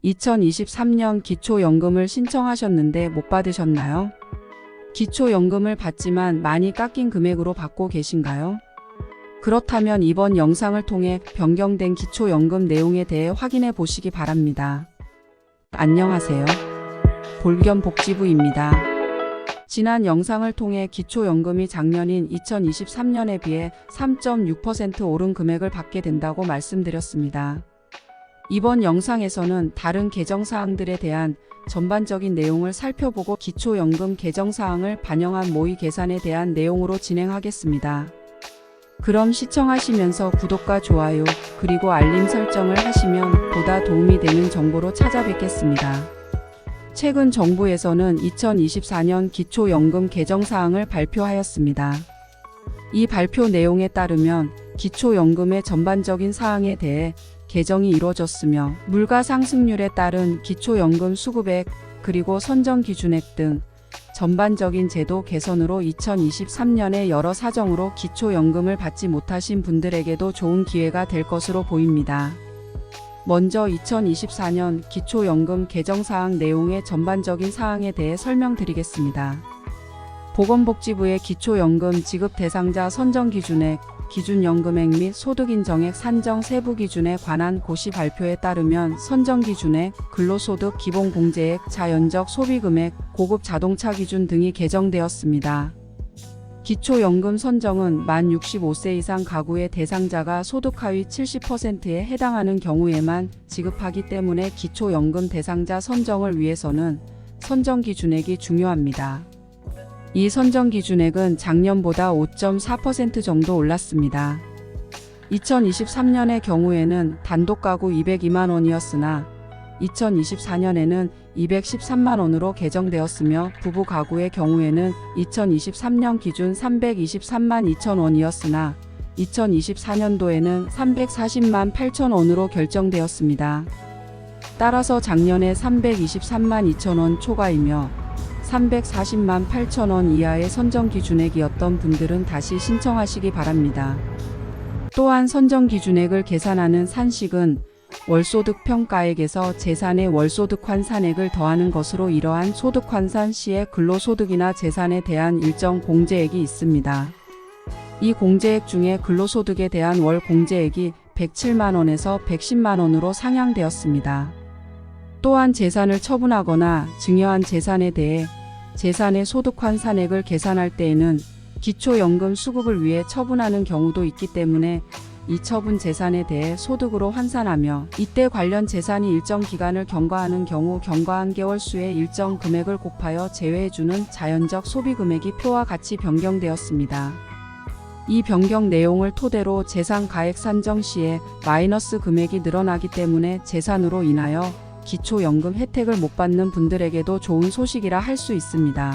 2023년 기초연금을 신청하셨는데 못 받으셨나요? 기초연금을 받지만 많이 깎인 금액으로 받고 계신가요? 그렇다면 이번 영상을 통해 변경된 기초연금 내용에 대해 확인해 보시기 바랍니다. 안녕하세요. 볼겸복지부입니다. 지난 영상을 통해 기초연금이 작년인 2023년에 비해 3.6% 오른 금액을 받게 된다고 말씀드렸습니다. 이번 영상에서는 다른 개정사항들에 대한 전반적인 내용을 살펴보고 기초연금 개정사항을 반영한 모의 계산에 대한 내용으로 진행하겠습니다. 그럼 시청하시면서 구독과 좋아요 그리고 알림 설정을 하시면 보다 도움이 되는 정보로 찾아뵙겠습니다. 최근 정부에서는 2024년 기초연금 개정사항을 발표하였습니다. 이 발표 내용에 따르면 기초연금의 전반적인 사항에 대해 개정이 이루어졌으며 물가 상승률에 따른 기초연금 수급액 그리고 선정기준액 등 전반적인 제도 개선으로 2023년에 여러 사정으로 기초연금을 받지 못하신 분들에게도 좋은 기회가 될 것으로 보입니다. 먼저 2024년 기초연금 개정사항 내용의 전반적인 사항에 대해 설명드리겠습니다. 보건복지부의 기초연금 지급 대상자 선정기준액, 기준연금액 및 소득인정액 산정 세부 기준에 관한 고시 발표에 따르면 선정기준액, 근로소득 기본공제액, 자연적 소비금액, 고급 자동차 기준 등이 개정되었습니다. 기초연금 선정은 만 65세 이상 가구의 대상자가 소득 하위 70%에 해당하는 경우에만 지급하기 때문에 기초연금 대상자 선정을 위해서는 선정기준액이 중요합니다. 이 선정기준액은 작년보다 5.4% 정도 올랐습니다. 2023년의 경우에는 단독가구 202만 원이었으나 2024년에는 213만 원으로 개정되었으며 부부 가구의 경우에는 2023년 기준 323만 2천 원이었으나 2024년도에는 340만 8천 원으로 결정되었습니다. 따라서 작년에 323만 2천 원 초과이며 340만 8천 원 이하의 선정기준액이었던 분들은 다시 신청하시기 바랍니다. 또한 선정기준액을 계산하는 산식은 월소득 평가액에서 재산의 월소득 환산액을 더하는 것으로 이러한 소득 환산 시에 근로소득이나 재산에 대한 일정 공제액이 있습니다. 이 공제액 중에 근로소득에 대한 월 공제액이 107만 원에서 110만 원으로 상향되었습니다. 또한 재산을 처분하거나 증여한 재산에 대해 재산의 소득 환산액을 계산할 때에는 기초연금 수급을 위해 처분하는 경우도 있기 때문에 이 처분 재산에 대해 소득으로 환산하며 이때 관련 재산이 일정 기간을 경과하는 경우 경과한 개월 수의 일정 금액을 곱하여 제외해주는 자연적 소비금액이 표와 같이 변경되었습니다. 이 변경 내용을 토대로 재산 가액 산정 시에 마이너스 금액이 늘어나기 때문에 재산으로 인하여 기초연금 혜택을 못 받는 분들에게도 좋은 소식이라 할 수 있습니다.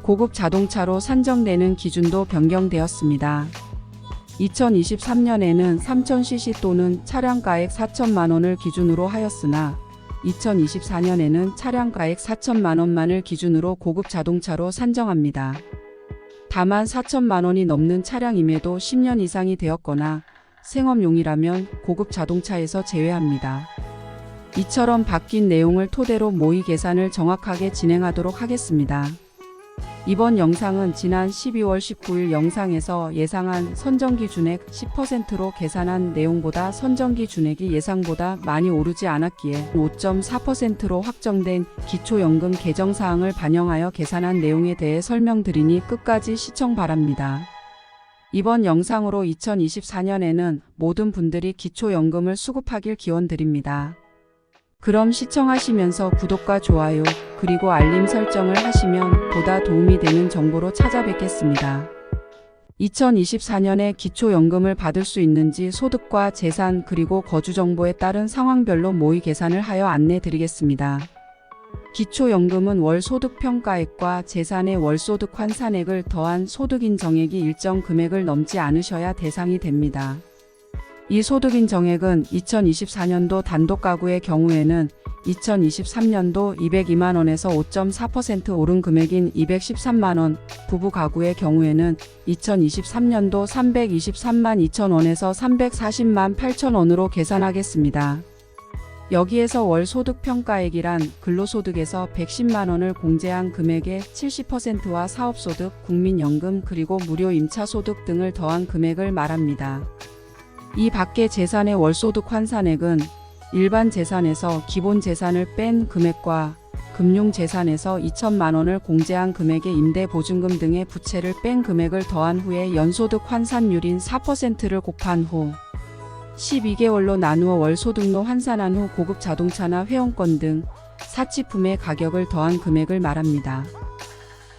고급 자동차로 산정되는 기준도 변경되었습니다. 2023년에는 3000cc 또는 차량가액 4천만 원을 기준으로 하였으나 2024년에는 차량가액 4천만 원만을 기준으로 고급 자동차로 산정합니다. 다만 4천만 원이 넘는 차량임에도 10년 이상이 되었거나 생업용이라면 고급 자동차에서 제외합니다. 이처럼 바뀐 내용을 토대로 모의 계산을 정확하게 진행하도록 하겠습니다. 이번 영상은 지난 12월 19일 영상에서 예상한 선정기준액 10%로 계산한 내용보다 선정기준액이 예상보다 많이 오르지 않았기에 5.4%로 확정된 기초연금 개정사항을 반영하여 계산한 내용에 대해 설명드리니 끝까지 시청 바랍니다. 이번 영상으로 2024년에는 모든 분들이 기초연금을 수급하길 기원드립니다. 그럼 시청하시면서 구독과 좋아요 그리고 알림 설정을 하시면 보다 도움이 되는 정보로 찾아뵙겠습니다. 2024년에 기초연금을 받을 수 있는지 소득과 재산 그리고 거주 정보에 따른 상황별로 모의 계산을 하여 안내 드리겠습니다. 기초연금은 월소득 평가액과 재산의 월소득 환산액을 더한 소득인정액이 일정 금액을 넘지 않으셔야 대상이 됩니다. 이 소득인정액은 2024년도 단독가구의 경우에는 2023년도 202만 원에서 5.4% 오른 금액인 213만 원, 부부 가구의 경우에는 2023년도 323만 2천 원에서 340만 8천 원으로 계산하겠습니다. 여기에서 월 소득 평가액이란 근로소득에서 110만 원을 공제한 금액의 70%와 사업소득, 국민연금 그리고 무료 임차소득 등을 더한 금액을 말합니다. 이 밖의 재산의 월소득 환산액은 일반 재산에서 기본 재산을 뺀 금액과 금융재산에서 2천만 원을 공제한 금액의 임대보증금 등의 부채를 뺀 금액을 더한 후에 연소득 환산율인 4%를 곱한 후 12개월로 나누어 월소득로 환산한 후 고급 자동차나 회원권 등 사치품의 가격을 더한 금액을 말합니다.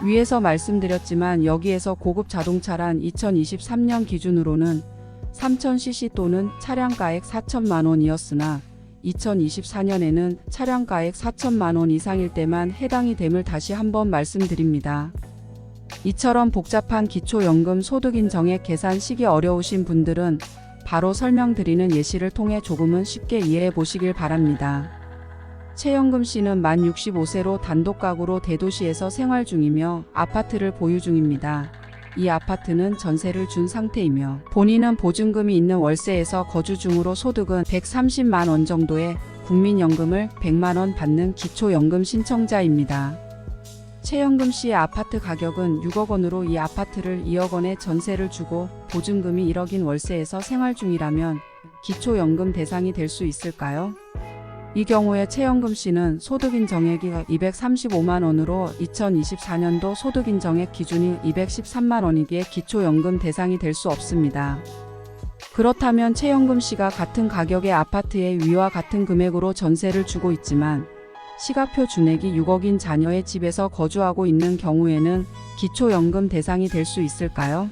위에서 말씀드렸지만 여기에서 고급 자동차란 2023년 기준으로는 3000cc 또는 차량가액 4천만 원이었으나 2024년에는 차량가액 4천만 원 이상일 때만 해당이 됨을 다시 한번 말씀드립니다. 이처럼 복잡한 기초연금 소득인정액 계산식이 어려우신 분들은 바로 설명드리는 예시를 통해 조금은 쉽게 이해해 보시길 바랍니다. 최영금 씨는 만 65세로 단독가구로 대도시에서 생활 중이며 아파트를 보유 중입니다. 이 아파트는 전세를 준 상태이며 본인은 보증금이 있는 월세에서 거주 중으로 소득은 130만 원 정도의 국민연금을 100만 원 받는 기초연금 신청자입니다. 최영금 씨의 아파트 가격은 6억 원으로 이 아파트를 2억 원에 전세를 주고 보증금이 1억인 월세에서 생활 중이라면 기초연금 대상이 될 수 있을까요? 이 경우에 최영금 씨는 소득인정액이 235만 원으로 2024년도 소득인정액 기준이 213만 원이기에 기초연금 대상이 될 수 없습니다. 그렇다면 최영금 씨가 같은 가격의 아파트에 위와 같은 금액으로 전세를 주고 있지만 시가표 준액이 6억인 자녀의 집에서 거주하고 있는 경우에는 기초연금 대상이 될 수 있을까요?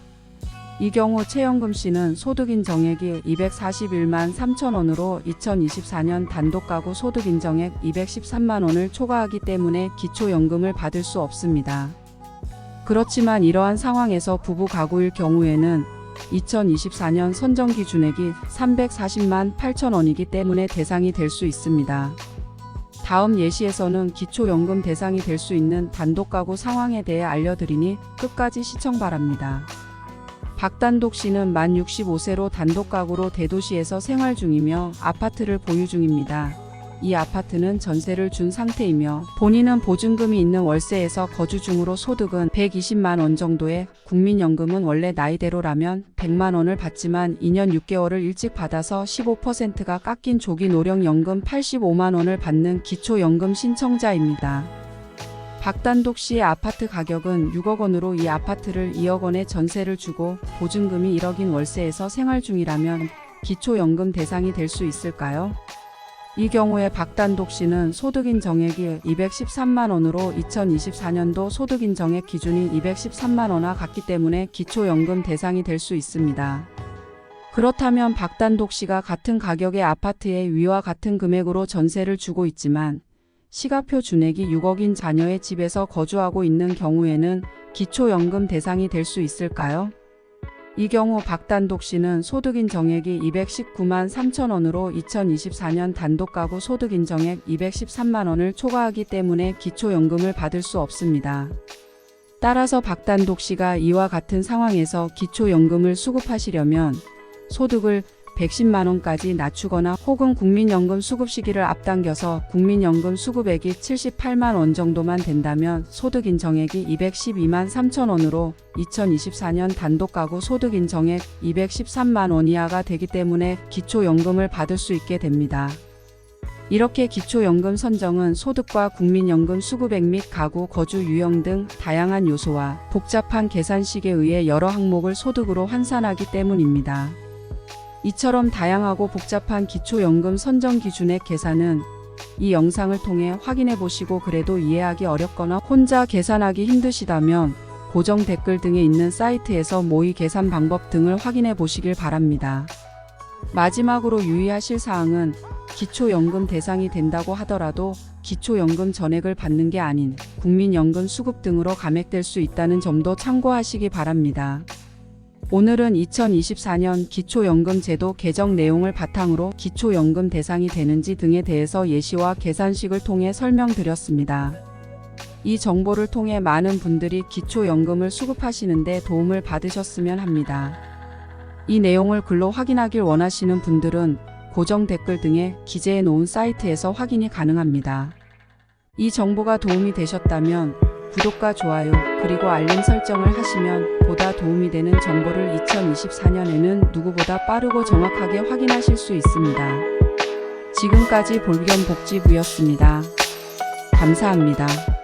이 경우 최영금 씨는 소득인정액이 241만 3천 원으로 2024년 단독가구 소득인정액 213만 원을 초과하기 때문에 기초연금을 받을 수 없습니다. 그렇지만 이러한 상황에서 부부 가구일 경우에는 2024년 선정기준액이 340만 8천 원이기 때문에 대상이 될 수 있습니다. 다음 예시에서는 기초연금 대상이 될 수 있는 단독가구 상황에 대해 알려드리니 끝까지 시청 바랍니다. 박단독 씨는 만 65세로 단독가구로 대도시에서 생활 중이며 아파트를 보유 중입니다. 이 아파트는 전세를 준 상태이며 본인은 보증금이 있는 월세에서 거주 중으로 소득은 120만 원 정도의 국민연금은 원래 나이대로라면 100만 원을 받지만 2년 6개월을 일찍 받아서 15%가 깎인 조기 노령연금 85만 원을 받는 기초연금 신청자입니다. 박단독 씨의 아파트 가격은 6억 원으로 이 아파트를 2억 원에 전세를 주고 보증금이 1억인 월세에서 생활 중이라면 기초연금 대상이 될 수 있을까요? 이 경우에 박단독 씨는 소득인정액이 213만 원으로 2024년도 소득인정액 기준이 213만 원과 같기 때문에 기초연금 대상이 될 수 있습니다. 그렇다면 박단독 씨가 같은 가격의 아파트에 위와 같은 금액으로 전세를 주고 있지만 시가표 준액이 6억인 자녀의 집에서 거주하고 있는 경우에는 기초연금 대상이 될 수 있을까요? 이 경우 박단독 씨는 소득인정액이 219만 3천 원으로 2024년 단독가구 소득인정액 213만 원을 초과하기 때문에 기초연금을 받을 수 없습니다. 따라서 박단독 씨가 이와 같은 상황에서 기초연금을 수급하시려면 소득을 110만 원까지 낮추거나 혹은 국민연금 수급 시기를 앞당겨서 국민연금 수급액이 78만 원 정도만 된다면 소득인정액이 212만 3천 원으로 2024년 단독가구 소득인정액 213만 원 이하가 되기 때문에 기초연금을 받을 수 있게 됩니다. 이렇게 기초연금 선정은 소득과 국민연금 수급액 및 가구 거주 유형 등 다양한 요소와 복잡한 계산식에 의해 여러 항목을 소득으로 환산하기 때문입니다. 이처럼 다양하고 복잡한 기초연금 선정 기준액 계산은 이 영상을 통해 확인해 보시고 그래도 이해하기 어렵거나 혼자 계산하기 힘드시다면 고정 댓글 등에 있는 사이트에서 모의 계산 방법 등을 확인해 보시길 바랍니다. 마지막으로 유의하실 사항은 기초연금 대상이 된다고 하더라도 기초연금 전액을 받는 게 아닌 국민연금 수급 등으로 감액될 수 있다는 점도 참고하시기 바랍니다. 오늘은 2024년 기초연금 제도 개정 내용을 바탕으로 기초연금 대상이 되는지 등에 대해서 예시와 계산식을 통해 설명드렸습니다. 이 정보를 통해 많은 분들이 기초연금을 수급하시는데 도움을 받으셨으면 합니다. 이 내용을 글로 확인하길 원하시는 분들은 고정 댓글 등에 기재해 놓은 사이트에서 확인이 가능합니다. 이 정보가 도움이 되셨다면 구독과 좋아요 그리고 알림 설정을 하시면 보다 도움이 되는 정보를 2024년에는 누구보다 빠르고 정확하게 확인하실 수 있습니다. 지금까지 볼겸복지부였습니다. 감사합니다.